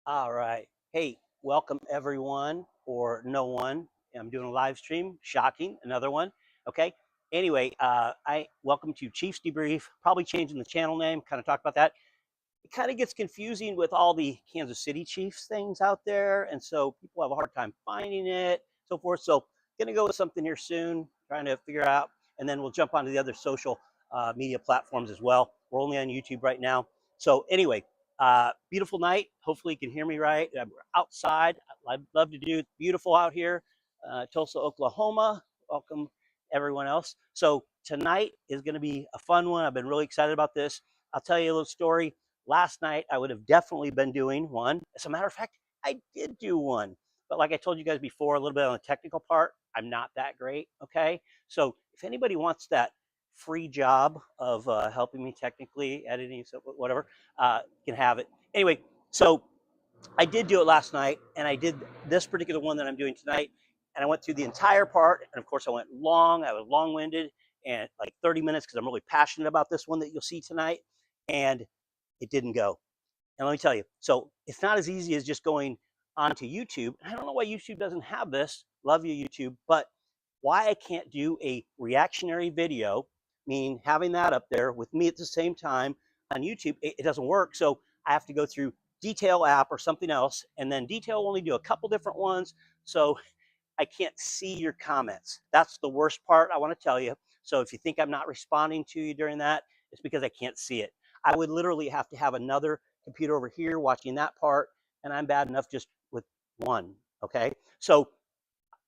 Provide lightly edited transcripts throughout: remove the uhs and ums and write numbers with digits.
All right. Hey, welcome everyone or no one. I'm doing a live stream. Shocking. Another one. Okay. Anyway, I welcome to Chiefs Debrief. Probably changing the channel name. Kind of talk about that. It kind of gets confusing with all the Kansas City Chiefs things out there, and so people have a hard time finding it, so forth. So, gonna go with something here soon. Trying to figure out, and then we'll jump onto the other social media platforms as well. We're only on YouTube right now. So anyway, beautiful night. Hopefully you can hear me right. We're outside. I'd love to do it. Beautiful out here, Tulsa, Oklahoma. Welcome everyone else. So tonight is going to be a fun one. I've been really excited about this. I'll tell you a little story. Last night I would have definitely been doing one. As a matter of fact, I did do one. But like I told you guys before, a little bit on the technical part, I'm not that great. Okay. So if anybody wants that free job of helping me technically editing, so whatever, you can have it. Anyway, so I did do it last night, and I did this particular one that I'm doing tonight, and I went through the entire part, and of course I went long. I was long-winded, and like 30 minutes because I'm really passionate about this one that you'll see tonight, and it didn't go. And let me tell you, so it's not as easy as just going onto YouTube. I don't know why YouTube doesn't have this. Love you, YouTube, but why I can't do a reactionary video, meaning having that up there with me at the same time on YouTube, it doesn't work. So I have to go through Detail app or something else, and then Detail will only do a couple different ones. So I can't see your comments. That's the worst part, I want to tell you. So if you think I'm not responding to you during that, it's because I can't see it. I would literally have to have another computer over here watching that part, and I'm bad enough just with one. Okay, so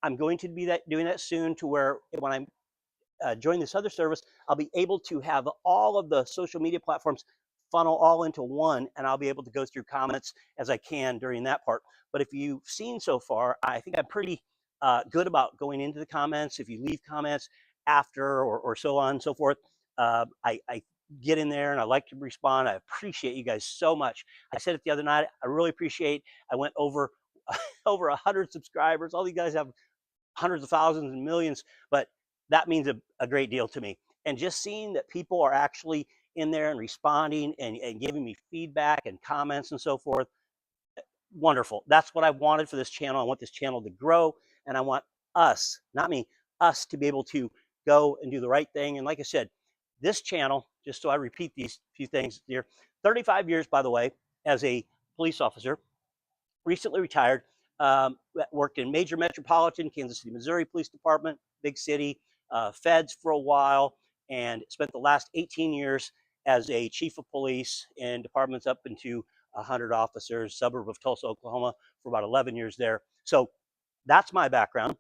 I'm going to be doing that soon, to where when I'm join this other service, I'll be able to have all of the social media platforms funnel all into one, and I'll be able to go through comments as I can during that part. But if you've seen so far, I think I'm pretty good about going into the comments. If you leave comments after or so on and so forth, I get in there and I like to respond. I appreciate you guys so much. I said it the other night. I really appreciate. I went over over 100 subscribers. All you guys have hundreds of thousands and millions, but that means a great deal to me. And just seeing that people are actually in there and responding and giving me feedback and comments and so forth, wonderful. That's what I wanted for this channel. I want this channel to grow, and I want us, not me, us to be able to go and do the right thing. And like I said, this channel, just so I repeat these few things here, 35 years, by the way, as a police officer, recently retired, worked in major metropolitan Kansas City, Missouri Police Department, big city, feds for a while, and spent the last 18 years as a chief of police in departments up into 100 officers, suburb of Tulsa, Oklahoma, for about 11 years there. So that's my background.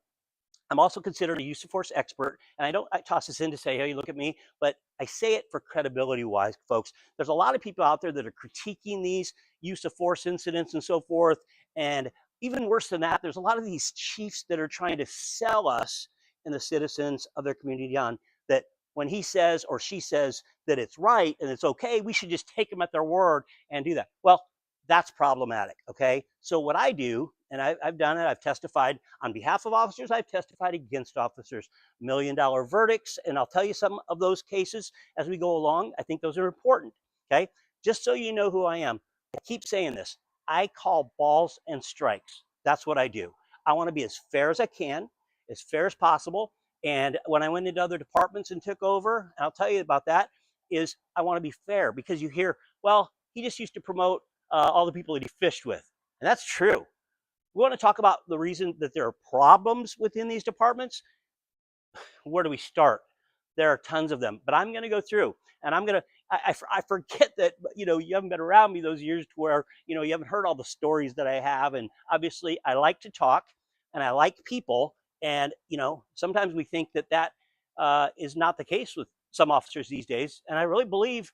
I'm also considered a use of force expert, and I toss this in to say, hey, look at me, but I say it for credibility wise, folks. There's a lot of people out there that are critiquing these use of force incidents and so forth. And even worse than that, there's a lot of these chiefs that are trying to sell us and the citizens of their community on that when he says or she says that it's right and it's okay, we should just take them at their word and do that. Well, that's problematic. Okay. So what I do, and I've done it, I've testified on behalf of officers, I've testified against officers, $1 million verdicts, and I'll tell you some of those cases as we go along. I think those are important. Okay. Just so you know who I am, I keep saying this. I call balls and strikes. That's what I do. I want to be as fair as I can, as fair as possible. And when I went into other departments and took over, and I'll tell you about that, is I want to be fair, because you hear, well, he just used to promote all the people that he fished with. And that's true. We want to talk about the reason that there are problems within these departments. Where do we start? There are tons of them, but I'm going to go through, and I'm going to, I forget that, you haven't been around me those years to where, you haven't heard all the stories that I have. And obviously I like to talk and I like people. And, sometimes we think that is not the case with some officers these days. And I really believe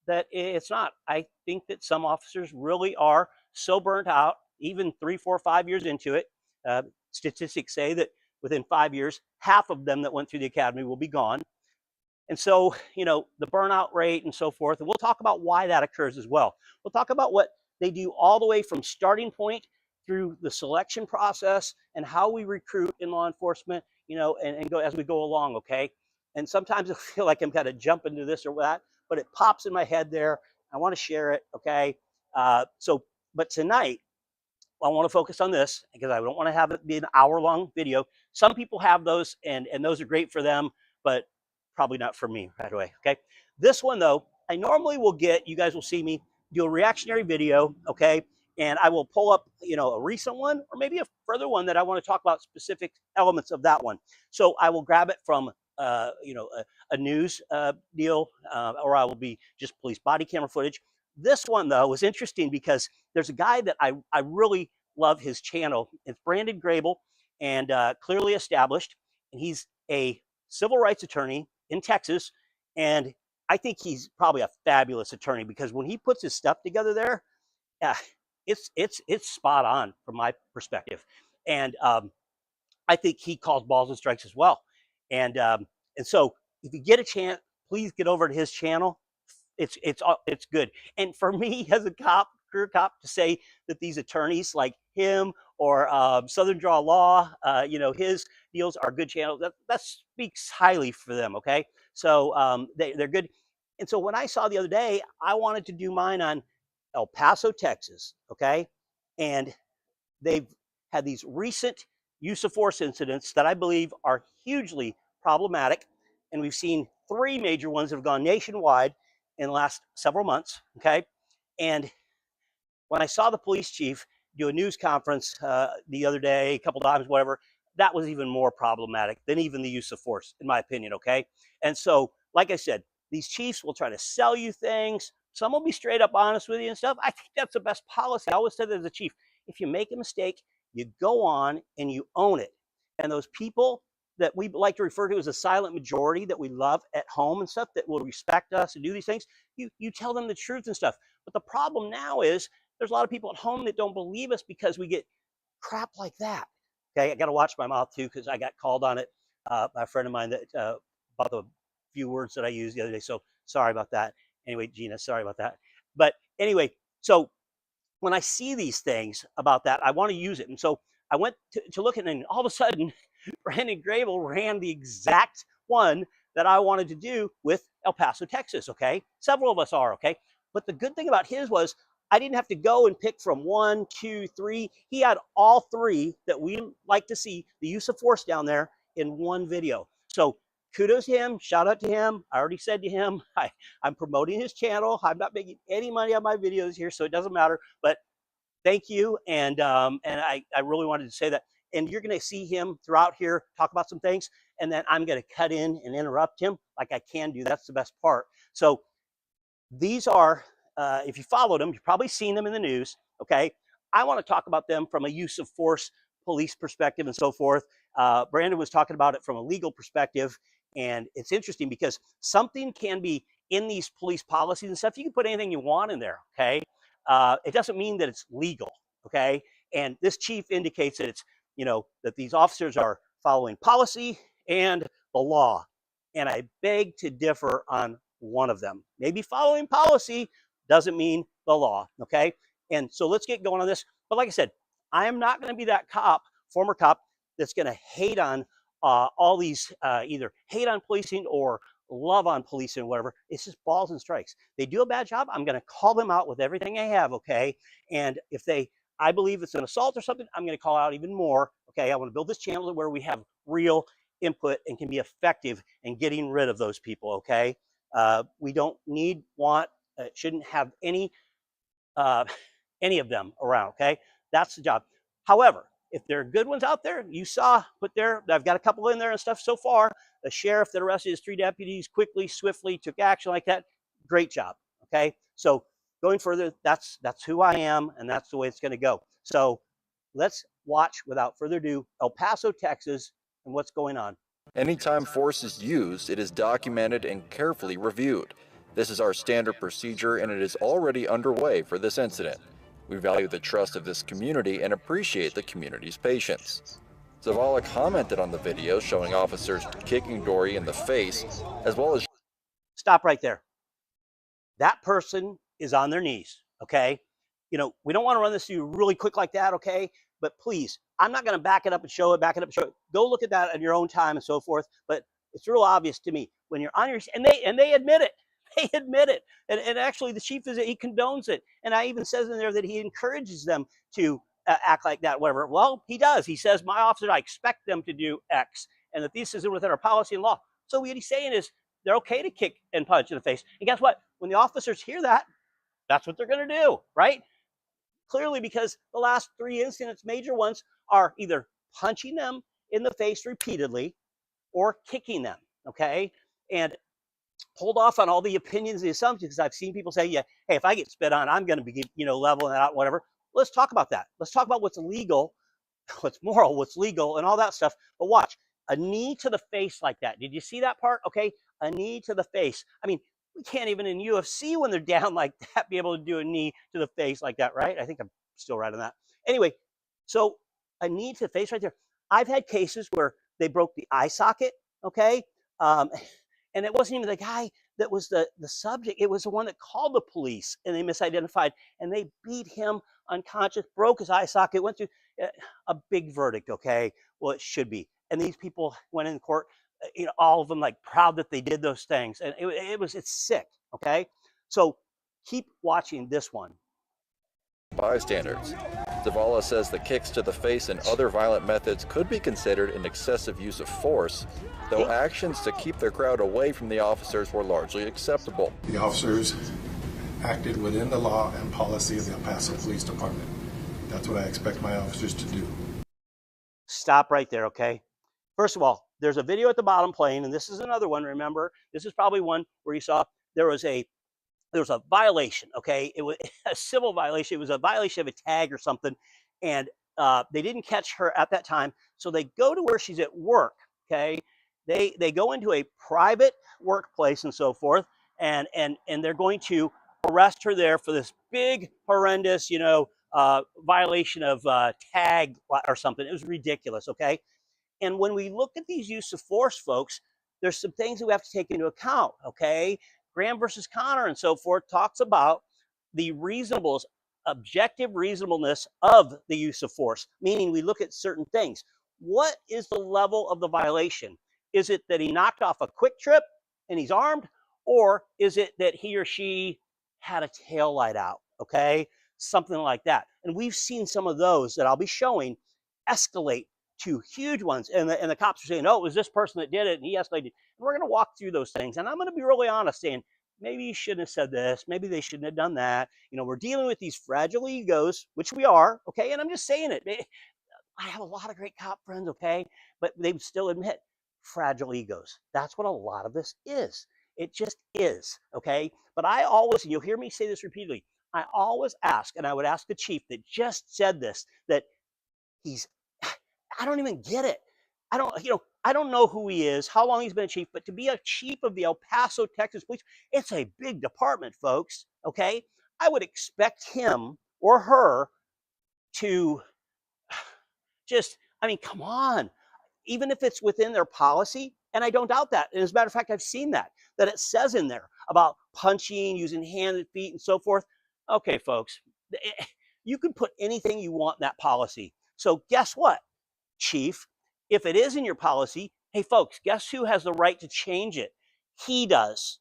that it's not. I think that some officers really are so burnt out, even 3, 4, 5 years into it. Statistics say that within 5 years, half of them that went through the academy will be gone. And so, the burnout rate and so forth. And we'll talk about why that occurs as well. We'll talk about what they do all the way from starting point through the selection process and how we recruit in law enforcement, and go as we go along, okay? And sometimes I feel like I'm kind of jumping to this or that, but it pops in my head there. I want to share it, okay? But tonight, I want to focus on this because I don't want to have it be an hour-long video. Some people have those, and those are great for them, but probably not for me right away, okay? This one, though, I normally will get, you guys will see me do a reactionary video, okay? And I will pull up, a recent one or maybe a further one that I want to talk about specific elements of that one. So I will grab it from, a news deal, or I will be just police body camera footage. This one, though, was interesting because there's a guy that I really love his channel. It's Brandon Grable, and clearly established. And he's a civil rights attorney in Texas. And I think he's probably a fabulous attorney because when he puts his stuff together there, it's spot on from my perspective. And I think he calls balls and strikes as well. And so if you get a chance, please get over to his channel. It's good. And for me as a career cop, to say that these attorneys like him or Southern Draw Law, his deals are good channels. That speaks highly for them. Okay, so they're good. And so when I saw the other day, I wanted to do mine on El Paso, Texas. Okay, and they've had these recent use of force incidents that I believe are hugely problematic. And we've seen 3 major ones that have gone nationwide in the last several months, okay? And when I saw the police chief do a news conference the other day, a couple times, whatever, that was even more problematic than even the use of force, in my opinion, okay? And so, like I said, these chiefs will try to sell you things. Some will be straight up honest with you and stuff. I think that's the best policy. I always said that as a chief, if you make a mistake, you go on and you own it. And those people that we like to refer to as a silent majority that we love at home and stuff, that will respect us and do these things, you tell them the truth and stuff. But the problem now is there's a lot of people at home that don't believe us because we get crap like that. Okay, I got to watch my mouth too because I got called on it by a friend of mine that about the few words that I used the other day. So sorry about that. Anyway, Gina, sorry about that. But anyway, so when I see these things about that, I want to use it. And so I went to look at it, and all of a sudden, Brandon Grable ran the exact one that I wanted to do with El Paso, Texas, okay? Several of us are, okay? But the good thing about his was I didn't have to go and pick from 1, 2, 3. He had all 3 that we like to see, the use of force down there, in one video. So kudos to him. Shout out to him. I already said to him, I'm promoting his channel. I'm not making any money on my videos here, so it doesn't matter. But thank you. And I really wanted to say that. And you're going to see him throughout here talk about some things. And then I'm going to cut in and interrupt him like I can do. That's the best part. So these are, if you followed them, you've probably seen them in the news. Okay. I want to talk about them from a use of force police perspective and so forth. Brandon was talking about it from a legal perspective. And it's interesting because something can be in these police policies and stuff. You can put anything you want in there. Okay. It doesn't mean that it's legal. Okay. And this chief indicates that it's, that these officers are following policy and the law. And I beg to differ on one of them. Maybe following policy doesn't mean the law. Okay. And so let's get going on this. But like I said, I am not going to be that former cop, that's going to hate on all these, either hate on policing or love on policing or whatever. It's just balls and strikes. They do a bad job, I'm going to call them out with everything I have, okay? And if I believe it's an assault or something, I'm going to call out even more, okay? I want to build this channel where we have real input and can be effective in getting rid of those people, okay? We don't shouldn't have any of them around, okay? That's the job. However, if there are good ones out there, you saw put there, I've got a couple in there and stuff so far. The sheriff that arrested his 3 deputies quickly, swiftly took action like that. Great job, okay? So going further, that's who I am, and that's the way it's gonna go. So let's watch, without further ado, El Paso, Texas, and what's going on. Anytime force is used, it is documented and carefully reviewed. This is our standard procedure, and it is already underway for this incident. We value the trust of this community and appreciate the community's patience. Zavala commented on the video showing officers kicking Dory in the face, as well as... Stop right there. That person is on their knees, okay? We don't want to run this through really quick like that, okay? But please, I'm not going to back it up and show it, Go look at that on your own time and so forth. But it's real obvious to me when you're on your, and they admit it. They admit it. And actually the chief he condones it. And I even says in there that he encourages them to act like that, whatever. Well, he does. He says, my officers, I expect them to do X, and that this is within our policy and law. So what he's saying is they're okay to kick and punch in the face. And guess what? When the officers hear that, that's what they're going to do, right? Clearly, because the last 3 incidents, major ones, are either punching them in the face repeatedly or kicking them, okay? And hold off on all the opinions and the assumptions, because I've seen people say, yeah, hey, if I get spit on, I'm going to be, leveling out, whatever. Let's talk about that. Let's talk about what's illegal, what's moral, what's legal, and all that stuff. But watch, a knee to the face like that. Did you see that part? Okay, a knee to the face. I mean, we can't even in UFC when they're down like that be able to do a knee to the face like that, right? I think I'm still right on that. Anyway, so a knee to the face right there. I've had cases where they broke the eye socket, okay? And it wasn't even the guy that was the subject. It was the one that called the police, and they misidentified, and they beat him unconscious, broke his eye socket, went through a big verdict, okay? Well, it should be. And these people went in court, all of them like proud that they did those things. And it's sick, okay? So keep watching this one. Bystanders. Zavala says the kicks to the face and other violent methods could be considered an excessive use of force, though actions to keep the crowd away from the officers were largely acceptable. The officers acted within the law and policy of the El Paso Police Department. That's what I expect my officers to do. Stop right there, okay? First of all, there's a video at the bottom playing, and this is another one, remember? This is probably one where you saw there was a violation, okay? It was a civil violation. It was a violation of a tag or something, and they didn't catch her at that time. So they go to where she's at work, okay? They go into a private workplace and so forth, and they're going to arrest her there for this big, horrendous, violation of tag or something. It was ridiculous, okay? And when we look at these use of force, folks, there's some things that we have to take into account, okay? Graham versus Connor and so forth talks about the objective reasonableness of the use of force, meaning we look at certain things. What is the level of the violation? Is it that he knocked off a quick trip and he's armed? Or is it that he or she had a tail light out, okay? Something like that. And we've seen some of those that I'll be showing escalate to huge ones. And the cops are saying, oh, it was this person that did it, and he escalated. And we're going to walk through those things. And I'm going to be really honest, saying, maybe you shouldn't have said this. Maybe they shouldn't have done that. We're dealing with these fragile egos, which we are, okay? And I'm just saying it. I have a lot of great cop friends, okay? But they still admit fragile egos. That's what a lot of this is. It just is, okay? But I always, and you'll hear me say this repeatedly, I always ask, and I would ask the chief that just said this, that I don't even get it. I don't know who he is, how long he's been a chief, but to be a chief of the El Paso, Texas Police, it's a big department, folks, okay? I would expect him or her to come on. Even if it's within their policy, and I don't doubt that. And as a matter of fact, I've seen that it says in there about punching, using hands and feet and so forth. Okay, folks, you can put anything you want in that policy. So guess what, Chief? If it is in your policy, hey, folks, guess who has the right to change it? He does.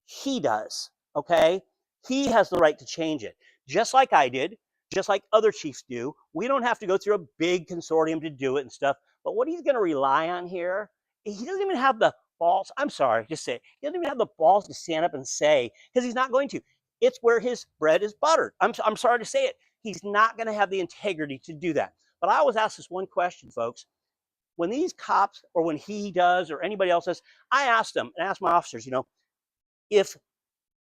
He does, okay? He has the right to change it, just like I did, just like other chiefs do. We don't have to go through a big consortium to do it and stuff. But what he's going to rely on here, he doesn't even have the balls. I'm sorry, just say it. He doesn't even have the balls to stand up and say, because he's not going to. It's where his bread is buttered. I'm sorry to say it. He's not going to have the integrity to do that. But I always ask this one question, folks. When these cops, or when he does, or anybody else does, I ask them, and ask my officers, if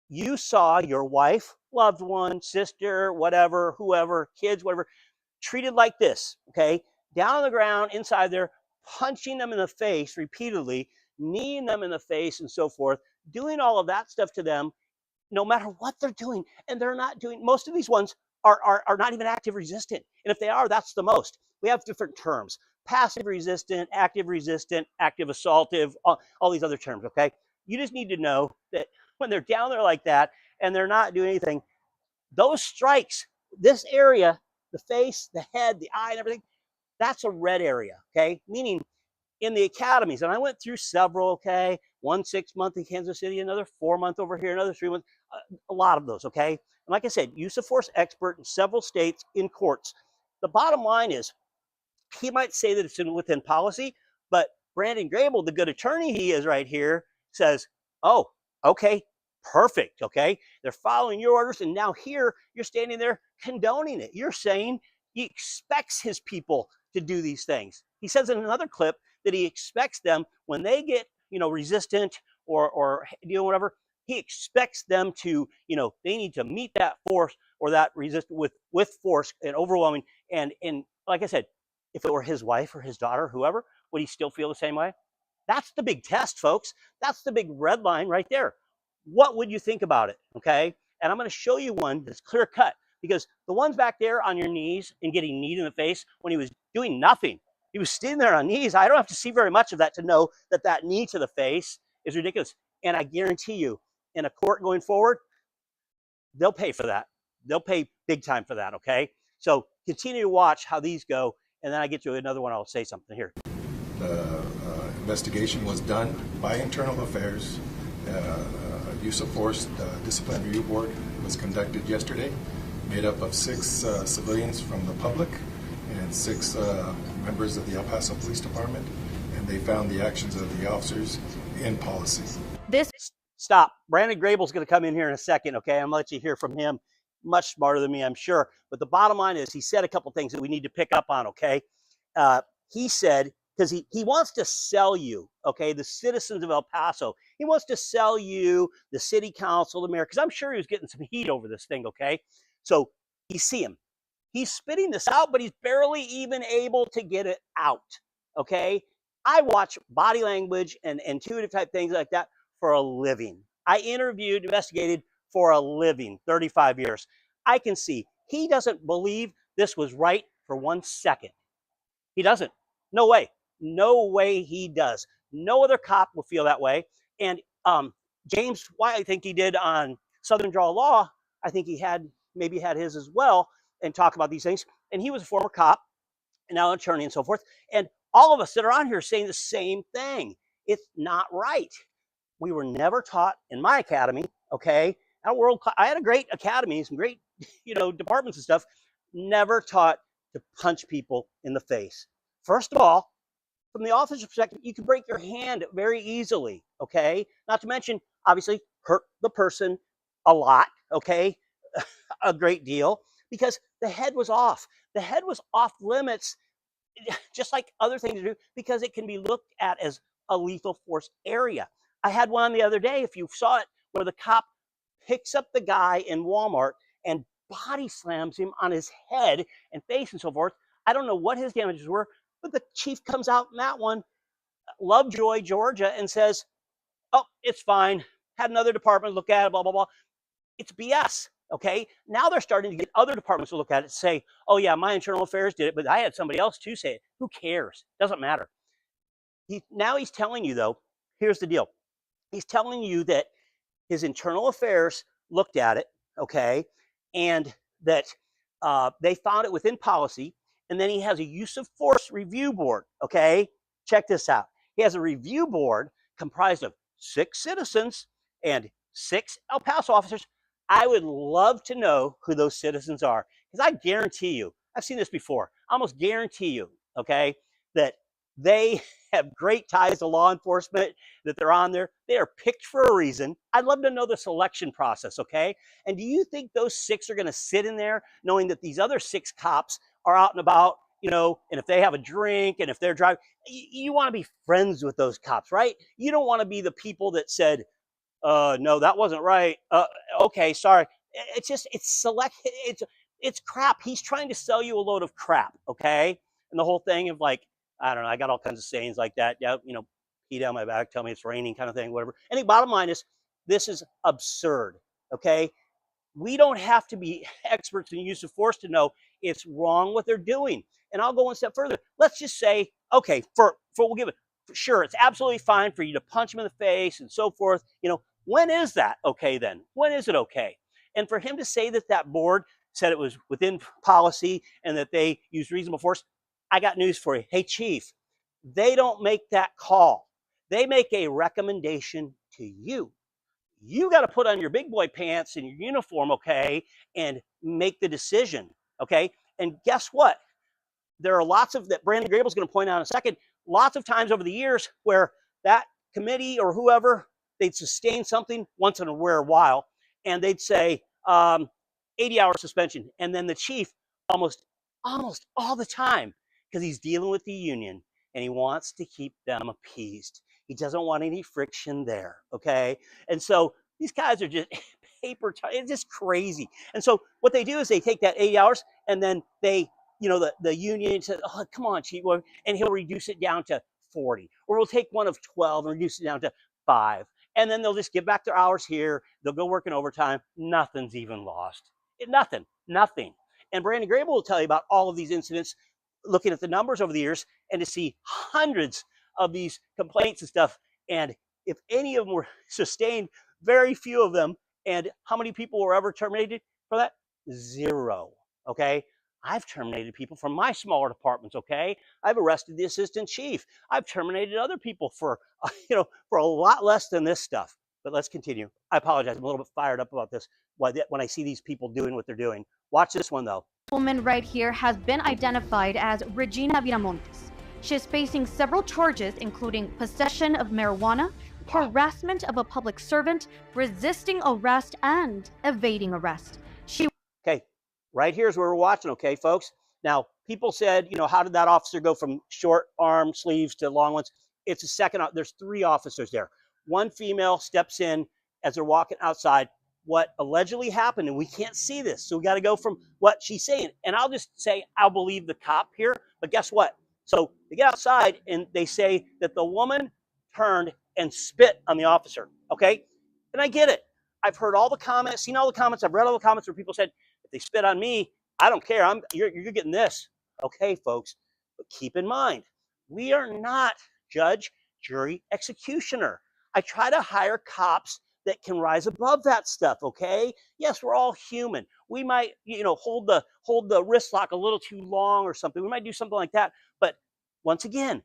you saw your wife, loved one, sister, whatever, whoever, kids, whatever, treated like this, okay, down on the ground, inside there, punching them in the face repeatedly, kneeing them in the face and so forth, doing all of that stuff to them, no matter what they're doing, and they're not doing, most of these ones are not even active resistant. And if they are, that's the most. We have different terms: passive resistant, active assaultive, all these other terms, okay? You just need to know that when they're down there like that and they're not doing anything, those strikes, this area, the face, the head, the eye, and everything, that's a red area, okay? Meaning in the academies, and I went through several, okay? 1 6-month in Kansas City, another 4-month over here, another 3 months, a lot of those, okay? And like I said, use of force expert in several states in courts. the bottom line is, he might say that it's within policy, but Brandon Grable, the good attorney he is right here, says, oh, okay, perfect, okay? They're following your orders, and now here you're standing there condoning it. You're saying he expects his people to do these things. He says in another clip that he expects them, when they get, resistant or whatever, he expects them to, they need to meet that force or that resist with force and overwhelming. And like I said, if it were his wife or his daughter, whoever, would he still feel the same way? That's the big test, folks. That's the big red line right there. What would you think about it? Okay. And I'm going to show you one that's clear cut, because the ones back there on your knees and getting kneed in the face when he was doing nothing, he was standing there on knees. I don't have to see very much of that to know that that knee to the face is ridiculous. And I guarantee you, in a court going forward, they'll pay for that. They'll pay big time for that. Okay. So continue to watch how these go. And then I get to another one, I'll say something here. The investigation was done by Internal Affairs. Use of force discipline review board was conducted yesterday, made up of 6 civilians from the public and 6 members of the El Paso Police Department, and they found the actions of the officers in policy. Stop. Brandon Grable's going to come in here in a second, okay? I'm going to let you hear from him. Much smarter than me, I'm sure. But the bottom line is, he said a couple things that we need to pick up on, okay? He said, because he wants to sell you, okay, the citizens of El Paso. He wants to sell you the city council, the mayor, because I'm sure he was getting some heat over this thing, okay? So you see him. He's spitting this out, but he's barely even able to get it out, okay? I watch body language and intuitive type things like that for a living. I interviewed, investigated for a living, 35 years. I can see he doesn't believe this was right for 1 second. He doesn't. No way. No way he does. No other cop will feel that way. And James White, I think he did on Southern Draw Law, I think he maybe had his as well, and talk about these things. And he was a former cop, and now an attorney and so forth. And all of us that are on here are saying the same thing. It's not right. We were never taught in my academy, okay? I had a great academy, some great, departments and stuff. Never taught to punch people in the face. First of all, from the officer's perspective, you can break your hand very easily, okay? Not to mention, obviously, hurt the person a lot, okay? A great deal, because the head was off. The head was off limits, just like other things to do, because it can be looked at as a lethal force area. I had one the other day, if you saw it, where the cop picks up the guy in Walmart and body slams him on his head and face and so forth. I don't know what his damages were, but the chief comes out in that one, Lovejoy, Georgia, and says, oh, it's fine. Had another department look at it, blah, blah, blah. It's BS, okay? Now they're starting to get other departments to look at it and say, oh, yeah, my internal affairs did it, but I had somebody else to say it. Who cares? Doesn't matter. Now he's telling you, though, here's the deal. He's telling you that his internal affairs looked at it, okay, and that they found it within policy, and then he has a use of force review board, okay? Check this out. He has a review board comprised of 6 citizens and 6 El Paso officers. I would love to know who those citizens are, because I guarantee you, I've seen this before, I almost guarantee you, okay, that they have great ties to law enforcement, that they're on there. They are picked for a reason. I'd love to know the selection process, okay? And do you think those 6 are going to sit in there knowing that these other 6 cops are out and about, and if they have a drink and if they're driving, you want to be friends with those cops, right? You don't want to be the people that said, no, that wasn't right. Okay, sorry. It's crap. He's trying to sell you a load of crap, okay? And the whole thing of like, I don't know, I got all kinds of sayings like that. Yeah, pee down my back, tell me it's raining kind of thing, whatever. And the bottom line is, this is absurd, okay? We don't have to be experts in use of force to know it's wrong what they're doing. And I'll go one step further. Let's just say, okay, we'll give it, sure, it's absolutely fine for you to punch him in the face and so forth. When is that okay then? When is it okay? And for him to say that that board said it was within policy and that they used reasonable force, I got news for you. Hey, Chief, they don't make that call. They make a recommendation to you. You got to put on your big boy pants and your uniform, okay, and make the decision, okay? And guess what? there are lots of, that Brandon Grable's going to point out in a second, lots of times over the years where that committee or whoever, they'd sustain something once in a rare while, and they'd say 80-hour suspension. And then the chief almost all the time, because he's dealing with the union and he wants to keep them appeased. He doesn't want any friction there, okay? And so these guys are just paper, it's just crazy. And so what they do is they take that 80 hours and then they, you know, the union says, oh, come on, chief, and he'll reduce it down to 40. Or we'll take one of 12 and reduce it down to 5. And then they'll just give back their hours here. They'll go work in overtime. Nothing's even lost. Nothing. And Brandon Grable will tell you about all of these incidents, looking at the numbers over the years, and to see hundreds of these complaints and stuff. And if any of them were sustained, very few of them. And how many people were ever terminated for that? 0. Okay. I've terminated people from my smaller departments. Okay. I've arrested the assistant chief. I've terminated other people for, for a lot less than this stuff. But let's continue. I apologize. I'm a little bit fired up about this when I see these people doing what they're doing. Watch this one, though. The woman right here has been identified as Regina Viramontes. She is facing several charges, including possession of marijuana, harassment of a public servant, resisting arrest, and evading arrest. Okay, right here's where we're watching, okay, folks? Now, people said, how did that officer go from short arm sleeves to long ones? It's a second, there's 3 officers there. One female steps in as they're walking outside. What allegedly happened, and we can't see this, so we got to go from what she's saying. And I'll just say, I'll believe the cop here, but guess what? So they get outside and they say that the woman turned and spit on the officer, okay? And I get it. I've heard all the comments, seen all the comments, I've read all the comments where people said, if they spit on me, I don't care, you're getting this. Okay, folks, but keep in mind, we are not judge, jury, executioner. I try to hire cops that can rise above that stuff, okay? Yes, we're all human. We might, hold the wrist lock a little too long or something. We might do something like that. But once again,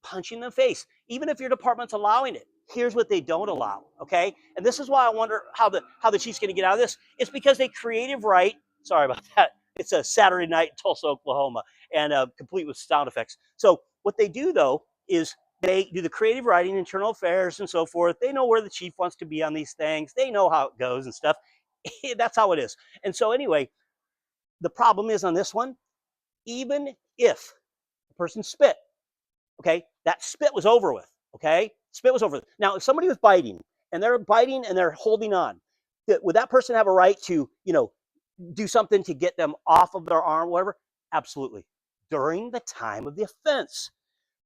punching in the face, even if your department's allowing it, here's what they don't allow, okay? And this is why I wonder how the chief's gonna get out of this. It's because they creative right. Sorry about that. It's a Saturday night in Tulsa, Oklahoma, and complete with sound effects. So what they do, though, is they do the creative writing, internal affairs, and so forth. They know where the chief wants to be on these things. They know how it goes and stuff. That's how it is. And so anyway, the problem is on this one, even if the person spit, okay, that spit was over with, okay? Spit was over with. Now, if somebody was biting, and they're holding on, would that person have a right to, do something to get them off of their arm, whatever? Absolutely. During the time of the offense.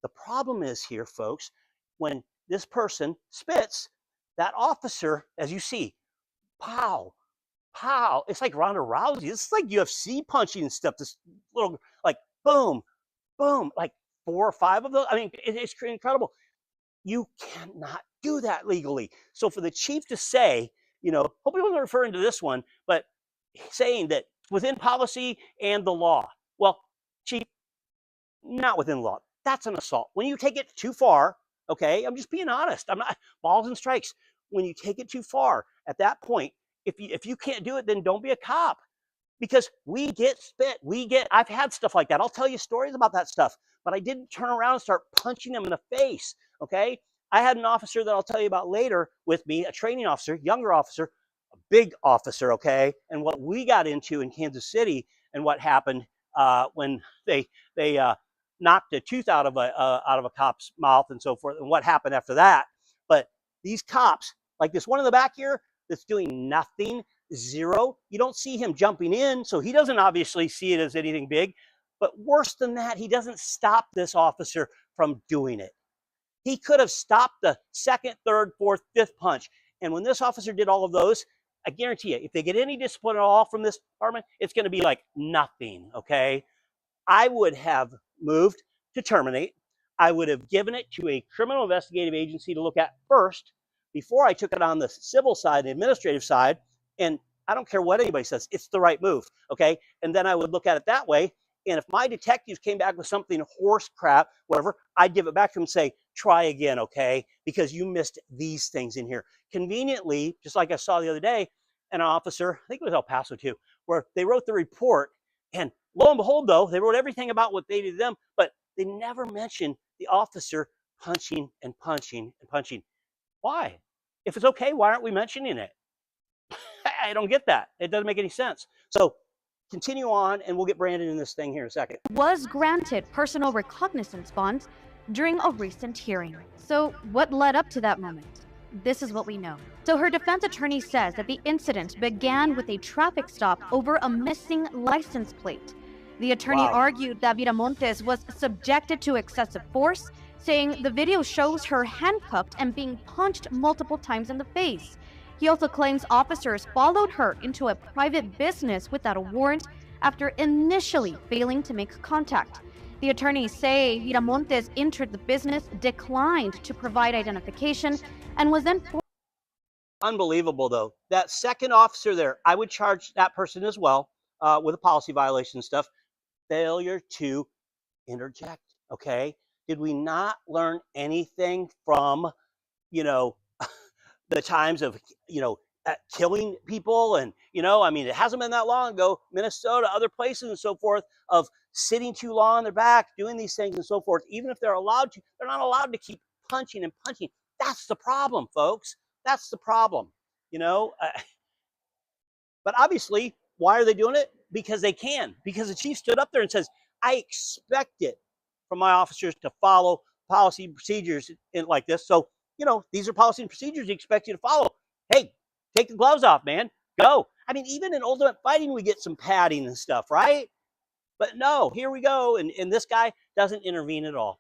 The problem is here, folks, when this person spits, that officer, as you see, pow, pow. It's like Ronda Rousey. It's like UFC punching and stuff. This little, like, boom, boom, like 4 or 5 of those. I mean, it's incredible. You cannot do that legally. So for the chief to say, hopefully I'm not referring to this one, but saying that within policy and the law. Well, chief, not within law. That's an assault. When you take it too far, okay, I'm just being honest. I'm not balls and strikes. When you take it too far, at that point, if you can't do it, then don't be a cop. Because we get spit. I've had stuff like that. I'll tell you stories about that stuff. But I didn't turn around and start punching them in the face, okay? I had an officer that I'll tell you about later with me, a training officer, younger officer, a big officer, okay? And what we got into in Kansas City and what happened when they knocked a tooth out of a cop's mouth and so forth, and what happened after that. But these cops, like this one in the back here that's doing nothing, 0, you don't see him jumping in, so he doesn't obviously see it as anything big. But worse than that, he doesn't stop this officer from doing it. He could have stopped the 2nd, 3rd, 4th, 5th punch. And when this officer did all of those, I guarantee you, if they get any discipline at all from this department, it's going to be like nothing, okay? I would have moved to terminate. I would have given it to a criminal investigative agency to look at first before I took it on the civil side, the administrative side. And I don't care what anybody says, it's the right move, okay? And then I would look at it that way. And if my detectives came back with something horse crap, whatever, I'd give it back to them and say, try again, okay? Because you missed these things in here. Conveniently, just like I saw the other day, an officer, I think it was El Paso too, where they wrote the report and Lo and behold, though, they wrote everything about what they did to them, but they never mentioned the officer punching and punching and punching. Why? If it's okay, why aren't we mentioning it? I don't get that. It doesn't make any sense. So continue on, and we'll get Brandon in this thing here in a second. Was granted personal recognizance bonds during a recent hearing. So what led up to that moment? This is what we know. So her defense attorney says that the incident began with a traffic stop over a missing license plate. The attorney argued that Viramontes was subjected to excessive force, saying the video shows her handcuffed and being punched multiple times in the face. He also claims officers followed her into a private business without a warrant after initially failing to make contact. The attorneys say Viramontes entered the business, declined to provide identification, and was then Unbelievable, though. That second officer there, I would charge that person as well with a policy violation and stuff. Failure to interject, okay? Did we not learn anything from, the times of, killing people? And, I mean, it hasn't been that long ago, Minnesota, other places and so forth, of sitting too long on their back, doing these things and so forth. Even if they're allowed to, they're not allowed to keep punching and punching. That's the problem, folks. That's the problem, But obviously, why are they doing it? Because they can. Because the chief stood up there and says, I expect it from my officers to follow policy and procedures like this. So, these are policy and procedures you expect you to follow. Hey, take the gloves off, man. Go. I mean, even in Ultimate Fighting, we get some padding and stuff, right? But no, here we go. And this guy doesn't intervene at all.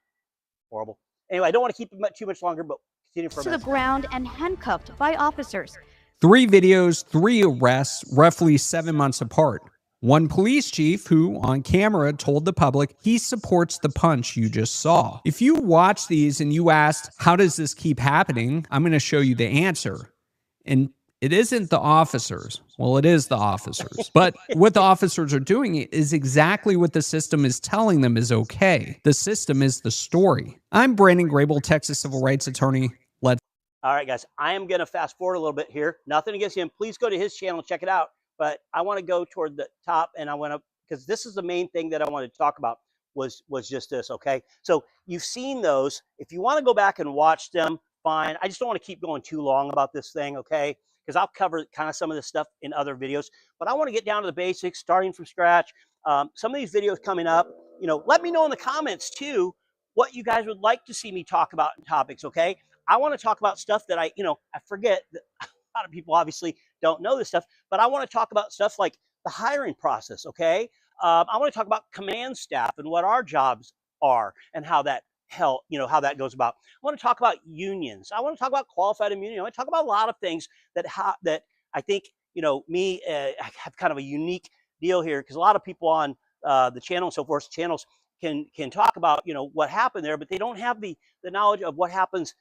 Horrible. Anyway, I don't want to keep him too much longer, but continue for a minute. to the ground and handcuffed by officers. 3 videos, 3 arrests, roughly 7 months apart. One police chief who, on camera, told the public he supports the punch you just saw. If you watch these and you asked, how does this keep happening? I'm going to show you the answer. And it isn't the officers. Well, it is the officers. But what the officers are doing is exactly what the system is telling them is okay. The system is the story. I'm Brandon Grable, Texas civil rights attorney. All right, guys, I am going to fast forward a little bit here. Nothing against him. Please go to his channel, check it out. But I want to go toward the top, and I want to, because this is the main thing that I wanted to talk about was just this, okay? So you've seen those. If you want to go back and watch them, fine. I just don't want to keep going too long about this thing, okay? Because I'll cover kind of some of this stuff in other videos. But I want to get down to the basics, starting from scratch. Some of these videos coming up, let me know in the comments, too, what you guys would like to see me talk about in topics, okay? I want to talk about stuff that I forget. That a lot of people obviously don't know this stuff, but I want to talk about stuff like the hiring process, okay? I want to talk about command staff and what our jobs are and how that how that goes about. I want to talk about unions. I want to talk about qualified immunity. I want to talk about a lot of things that I think, I have kind of a unique deal here, because a lot of people on the channel and so forth, channels can talk about, what happened there, but they don't have the knowledge of what happens,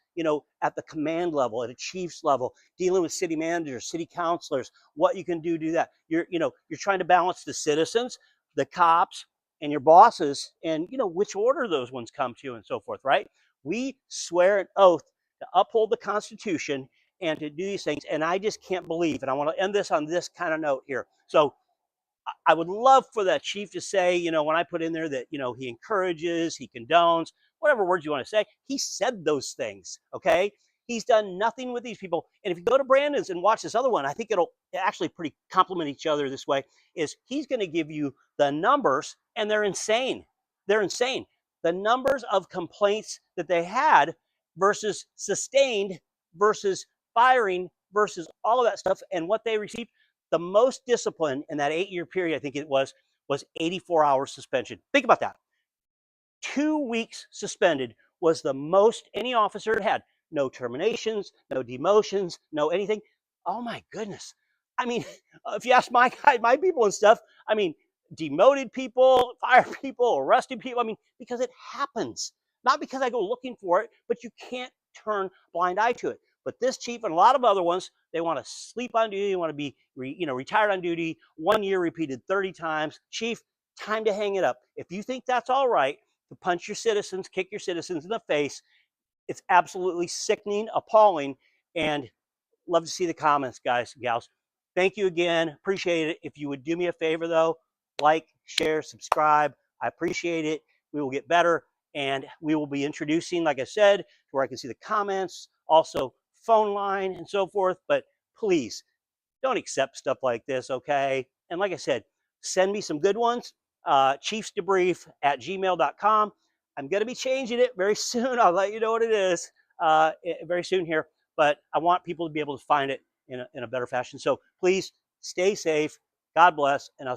at the command level, at a chief's level, dealing with city managers, city councilors, what you can do that. You're trying to balance the citizens, the cops, and your bosses, and, which order those ones come to and so forth, right? We swear an oath to uphold the Constitution and to do these things. And I just can't believe, and I want to end this on this kind of note here. So I would love for that chief to say, when I put in there that, he encourages, he condones, whatever words you want to say, he said those things, okay? He's done nothing with these people. And if you go to Brandon's and watch this other one, I think it'll actually pretty complement each other this way, is he's going to give you the numbers, and they're insane. They're insane. The numbers of complaints that they had versus sustained versus firing versus all of that stuff, and what they received. The most discipline in that 8-year period, I think it was 84 hours suspension. Think about that. 2 weeks suspended was the most any officer had. No terminations, no demotions, no anything. Oh my goodness. I mean, if you ask my people and stuff, I mean, demoted people, fired people, arrested people. I mean, because it happens. Not because I go looking for it, but you can't turn a blind eye to it. But this chief and a lot of other ones, they want to sleep on duty, they want to be retired on duty, 1 year repeated 30 times. Chief, time to hang it up. If you think that's all right to punch your citizens, kick your citizens in the face, it's absolutely sickening, appalling, and love to see the comments, guys and gals. Thank you again. Appreciate it. If you would do me a favor, though, like, share, subscribe. I appreciate it. We will get better, and we will be introducing, like I said, to where I can see the comments, also phone line and so forth. But please don't accept stuff like this, okay? And like I said, send me some good ones. Chiefsdebrief@gmail.com. I'm going to be changing it very soon. I'll let you know what it is very soon here. But I want people to be able to find it in a better fashion. So please stay safe. God bless, and I'll see you.